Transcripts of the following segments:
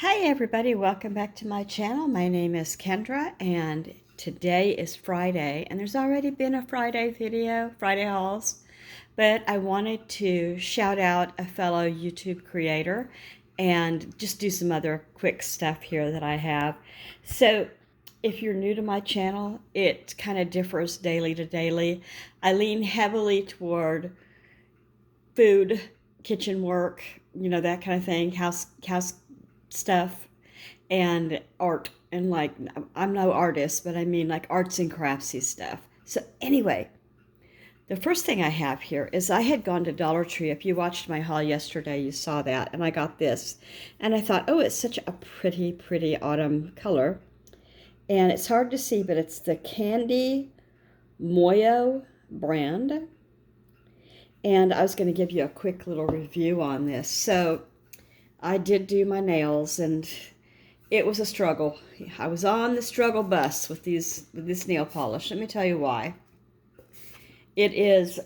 Hi everybody, welcome back to my channel. My name is Kendra and today is Friday and there's already been a Friday video, Friday hauls, but I wanted to shout out a fellow YouTube creator and just do some other quick stuff here that I have. So if you're new to my channel, it kind of differs daily to daily. I lean heavily toward food, kitchen work, that kind of thing, house stuff, and art. And like, I'm no artist, but I mean like arts and craftsy stuff. So anyway, the first thing I have here is I had gone to Dollar Tree. If you watched my haul yesterday, you saw that. And I got this. And I thought, oh, it's such a pretty autumn color. And it's hard to see, but it's the Candy Moyo brand. And I was going to give you a quick little review on this. So I did do my nails, and it was a struggle. I was on the struggle bus with this nail polish. Let me tell you why. It is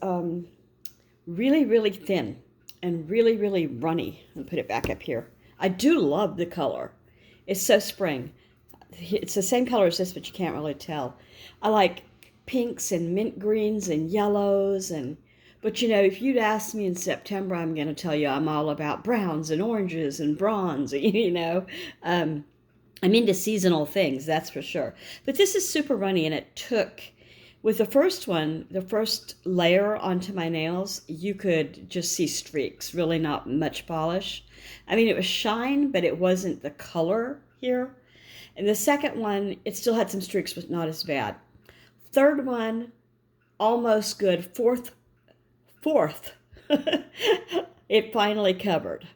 really thin and really runny. I'll put it back up here. I do love the color. It's so spring. It's the same color as this, but you can't really tell. I like pinks and mint greens and yellows but if you'd asked me in September, I'm going to tell you I'm all about browns and oranges and bronze, I'm into seasonal things, that's for sure. But this is super runny, and it took, with the first layer onto my nails, you could just see streaks, really not much polish. I mean, it was shine, but it wasn't the color here. And the second one, it still had some streaks, but not as bad. Third one, almost good. Fourth, it finally covered.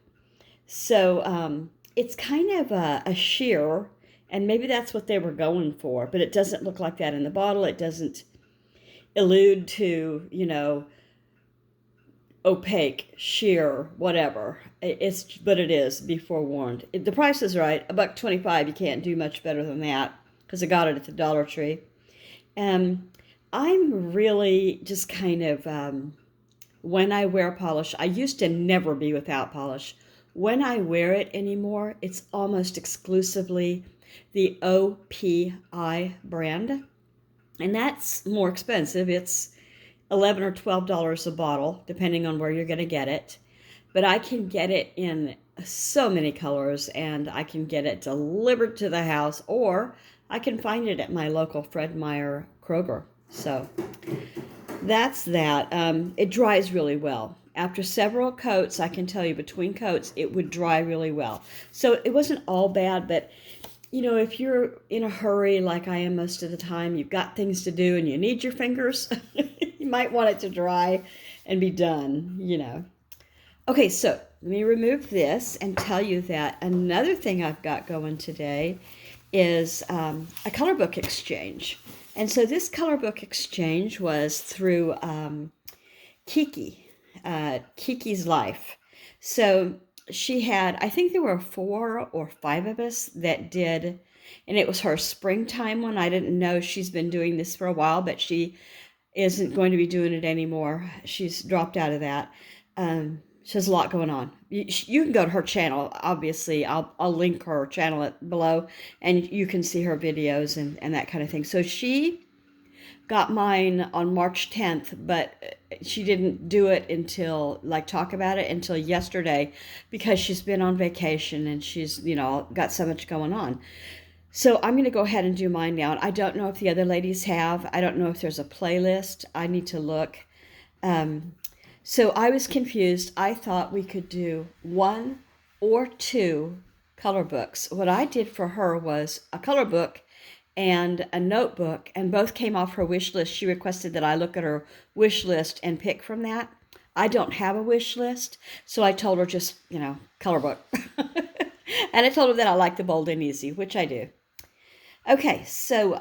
So it's kind of a sheer, and maybe that's what they were going for, but it doesn't look like that in the bottle. It doesn't allude to, opaque, sheer, whatever. But it is, be forewarned. The price is right, $1.25. You can't do much better than that, because I got it at the Dollar Tree. I'm really just kind of, when I wear polish, I used to never be without polish. When I wear it anymore, it's almost exclusively the OPI brand. And that's more expensive. It's $11 or $12 a bottle, depending on where you're going to get it. But I can get it in so many colors, and I can get it delivered to the house, or I can find it at my local Fred Meyer Kroger. So that's that. It dries really well. After several coats, I can tell you, between coats, it would dry really well. So it wasn't all bad, but if you're in a hurry like I am most of the time, you've got things to do and you need your fingers, you might want it to dry and be done. Okay, so let me remove this and tell you that another thing I've got going today is a Colorbook exchange. And so this Colorbook exchange was through Kiki's Life. So she had, I think there were 4 or 5 of us that did, and it was her springtime one. I didn't know she's been doing this for a while, but she isn't going to be doing it anymore. She's dropped out of that. She has a lot going on. You can go to her channel. Obviously, I'll link her channel below, and you can see her videos and that kind of thing. So she got mine on March 10th, but she didn't do it talk about it until yesterday, because she's been on vacation and she's, got so much going on. So I'm going to go ahead and do mine now. I don't know if the other ladies have. I don't know if there's a playlist. I need to look. So I was confused. I thought we could do 1 or 2 color books. What I did for her was a color book and a notebook, and both came off her wish list. She requested that I look at her wish list and pick from that. I don't have a wish list, so I told her just, color book. And I told her that I like the bold and easy, which I do. Okay, so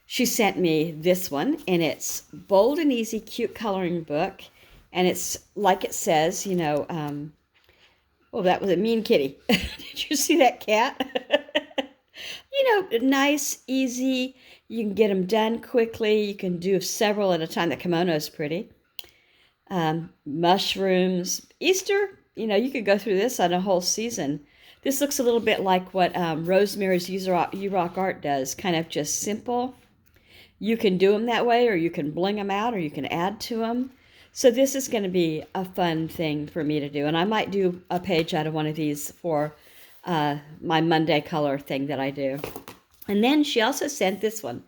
she sent me this one, and it's bold and easy cute coloring book, and it's like it says, that was a mean kitty. Did you see that cat? Nice, easy. You can get them done quickly. You can do several at a time. The kimono is pretty. Mushrooms. Easter, you could go through this on a whole season. This looks a little bit like what Rosemary's You Rock Art does, kind of just simple. You can do them that way, or you can bling them out, or you can add to them. So this is going to be a fun thing for me to do. And I might do a page out of one of these for my Monday color thing that I do. And then she also sent this one,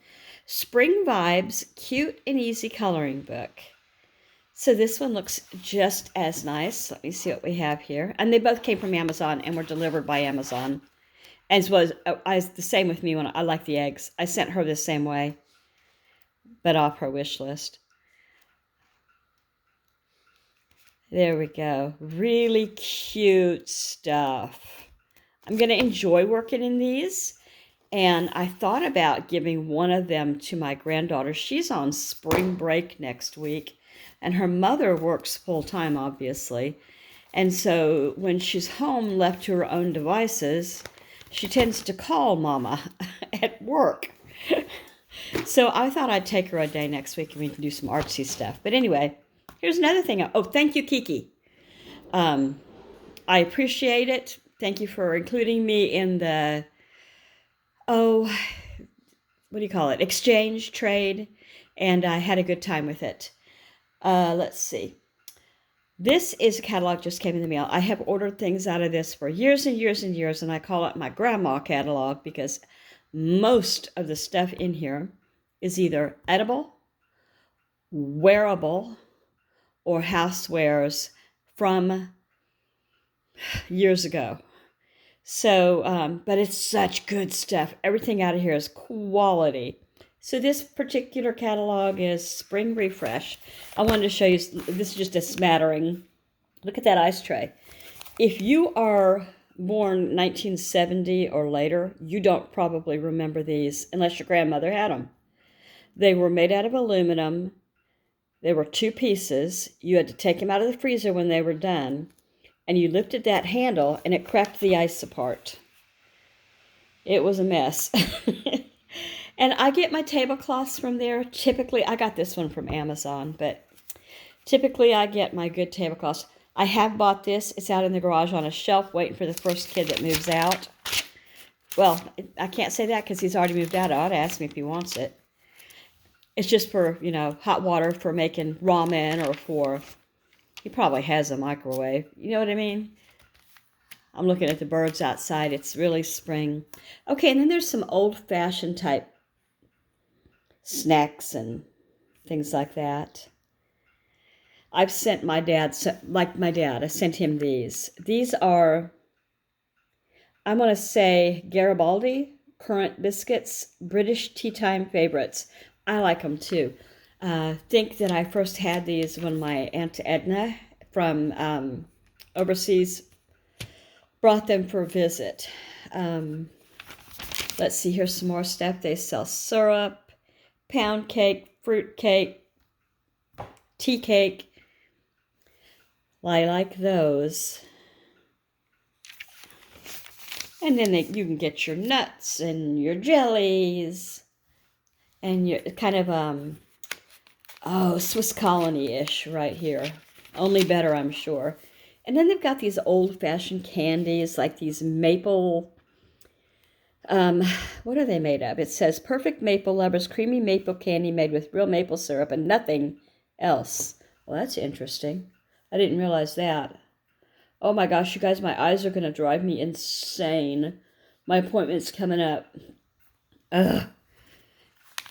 Spring Vibes Cute and Easy Coloring Book. So this one looks just as nice. Let me see what we have here. And they both came from Amazon and were delivered by Amazon. As was the same with me when I like the eggs. I sent her the same way, but off her wish list. There we go. Really cute stuff. I'm going to enjoy working in these. And I thought about giving one of them to my granddaughter. She's on spring break next week. And her mother works full-time, obviously. And so when she's home, left to her own devices, she tends to call Mama at work. So I thought I'd take her a day next week and we can do some artsy stuff. But anyway, here's another thing. Oh, thank you, Kiki. I appreciate it. Thank you for including me in the, what do you call it? Exchange, trade. And I had a good time with it. Let's see. This is a catalog just came in the mail. I have ordered things out of this for years and years and years, and I call it my grandma catalog because most of the stuff in here is either edible, wearable, or housewares from years ago. So, but it's such good stuff. Everything out of here is quality. So this particular catalog is Spring Refresh. I wanted to show you, this is just a smattering. Look at that ice tray. If you are born 1970 or later, you don't probably remember these unless your grandmother had them. They were made out of aluminum. They were 2 pieces. You had to take them out of the freezer when they were done. And you lifted that handle and it cracked the ice apart. It was a mess. And I get my tablecloths from there. Typically, I got this one from Amazon, but typically I get my good tablecloths. I have bought this. It's out in the garage on a shelf waiting for the first kid that moves out. Well, I can't say that because he's already moved out. I ought to ask him if he wants it. It's just for, hot water for making ramen or for, he probably has a microwave. You know what I mean? I'm looking at the birds outside. It's really spring. Okay, and then there's some old-fashioned type snacks and things like that. I've sent my dad, I sent him these. These are, I'm going to say Garibaldi currant biscuits, British tea time favorites. I like them too. Think that I first had these when my Aunt Edna from overseas brought them for a visit. Let's see, here's some more stuff. They sell syrup, pound cake, fruit cake, tea cake. I like those. And then you can get your nuts and your jellies and your kind of, Swiss colony-ish right here. Only better, I'm sure. And then they've got these old-fashioned candies, like these maple, what are they made of? It says, perfect maple lovers, creamy maple candy made with real maple syrup and nothing else. Well, that's interesting. I didn't realize that. Oh my gosh, you guys, my eyes are going to drive me insane. My appointment's coming up. Ugh.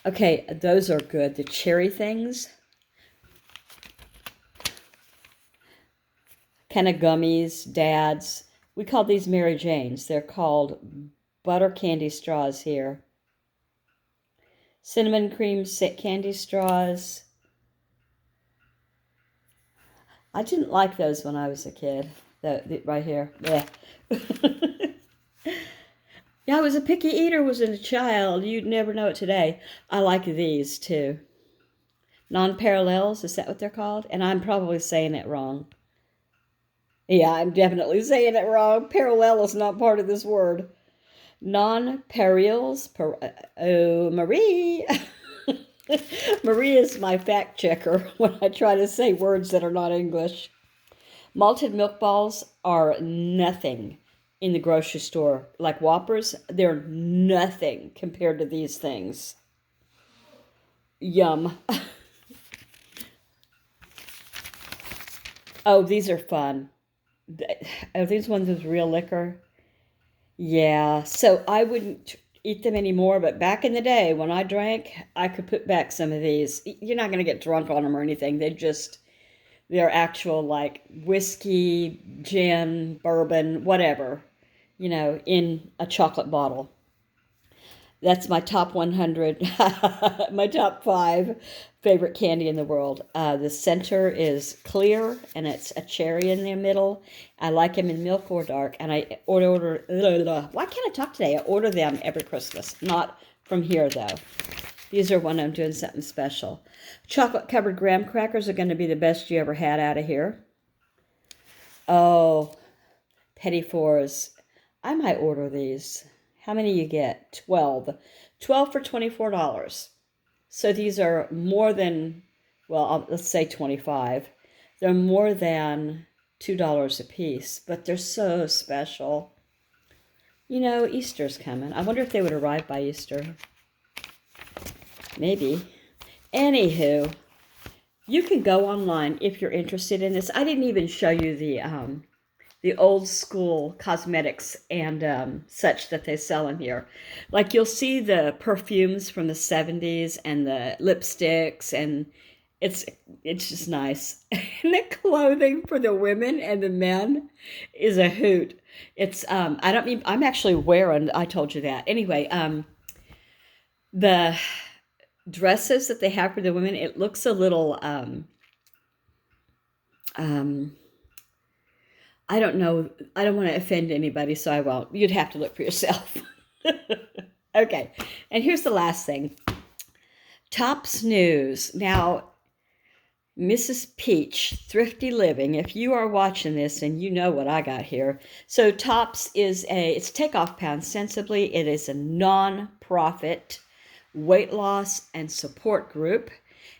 Okay, those are good. The cherry things. Kind of gummies, dads. We call these Mary Janes. They're called butter candy straws here. Cinnamon cream candy straws. I didn't like those when I was a kid. Right here. Yeah. Yeah, I was a picky eater was a child. You'd never know it today. I like these too. Non-parallels, is that what they're called? And I'm probably saying it wrong. Yeah, I'm definitely saying it wrong. Parallel is not part of this word. Non-parallels. Oh, Marie. Marie is my fact checker when I try to say words that are not English. Malted milk balls are nothing in the grocery store. Like Whoppers, they're nothing compared to these things. Yum. Oh, these are fun. Are these ones with real liquor? Yeah, so I wouldn't eat them anymore, but back in the day when I drank, I could put back some of these. You're not going to get drunk on them or anything. They're actual like whiskey, gin, bourbon, whatever, in a chocolate bottle. That's my top 100, my top five favorite candy in the world. The center is clear and it's a cherry in the middle. I like them in milk or dark. And I order, why can't I talk today? I order them every Christmas. Not from here though. These are when I'm doing something special. Chocolate covered graham crackers are going to be the best you ever had out of here. Oh, Petit Fours. I might order these. How many you get? 12. 12 for $24. So these are more than, well, let's say 25. They're more than $2 a piece, but they're so special. Easter's coming. I wonder if they would arrive by Easter. Maybe. Anywho, you can go online if you're interested in this. I didn't even show you the old school cosmetics and such that they sell in here. Like you'll see the perfumes from the 70s and the lipsticks, and it's just nice. And the clothing for the women and the men is a hoot. It's I'm actually wearing, I told you that. Anyway, the dresses that they have for the women, it looks a little I don't know. I don't want to offend anybody, so I won't. You'd have to look for yourself. Okay. And here's the last thing. Tops News. Now, Mrs. Peach, Thrifty Living, if you are watching this and you know what I got here. So Tops it's Takeoff Pound Sensibly. It is a non-profit weight loss and support group.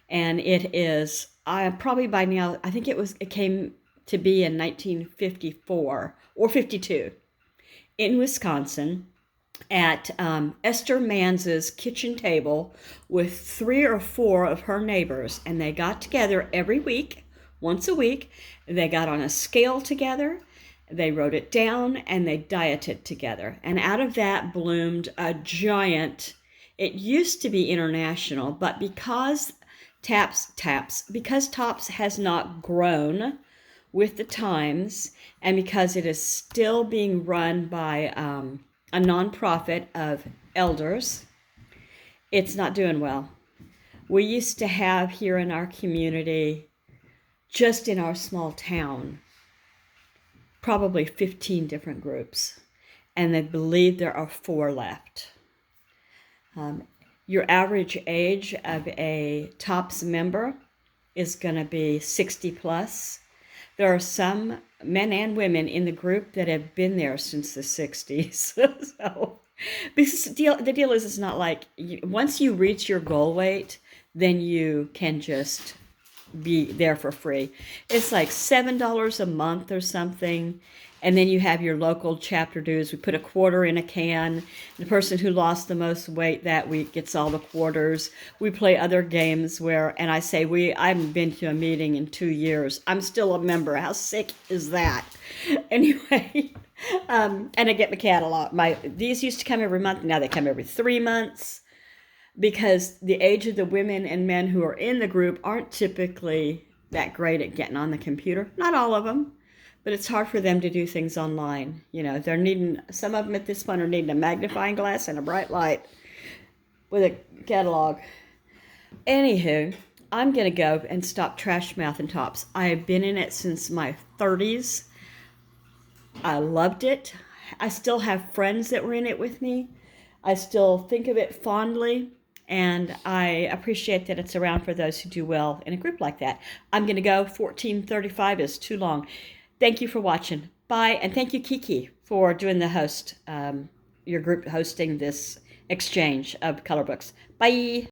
And it is, probably by now, I think it came to be in 1954 or 52 in Wisconsin at Esther Manz's kitchen table with 3 or 4 of her neighbors. And they got together every week, once a week. They got on a scale together. They wrote it down and they dieted together. And out of that bloomed a giant, it used to be international, but because Tops has not grown with the times, and because it is still being run by a nonprofit of elders, it's not doing well. We used to have here in our community, just in our small town, probably 15 different groups, and they believe there are 4 left. Your average age of a Tops member is going to be 60 plus. There are some men and women in the group that have been there since the 60s. So, because the deal is, it's not like once you reach your goal weight, then you can just be there for free. It's like $7 a month or something. And then you have your local chapter dues. We put a quarter in a can. The person who lost the most weight that week gets all the quarters. We play other games and I say, I haven't been to a meeting in 2 years. I'm still a member. How sick is that? Anyway, and I get my catalog. These used to come every month. Now they come every 3 months because the age of the women and men who are in the group aren't typically that great at getting on the computer. Not all of them. But it's hard for them to do things online. They're needing, some of them at this point are needing a magnifying glass and a bright light with a catalog. Anywho, I'm going to go and stop trash mouthing Tops. I have been in it since my 30s. I loved it. I still have friends that were in it with me. I still think of it fondly. And I appreciate that it's around for those who do well in a group like that. I'm going to go. 14:35 is too long. Thank you for watching. Bye. And thank you, Kiki, for doing the host, your group hosting this exchange of color books. Bye.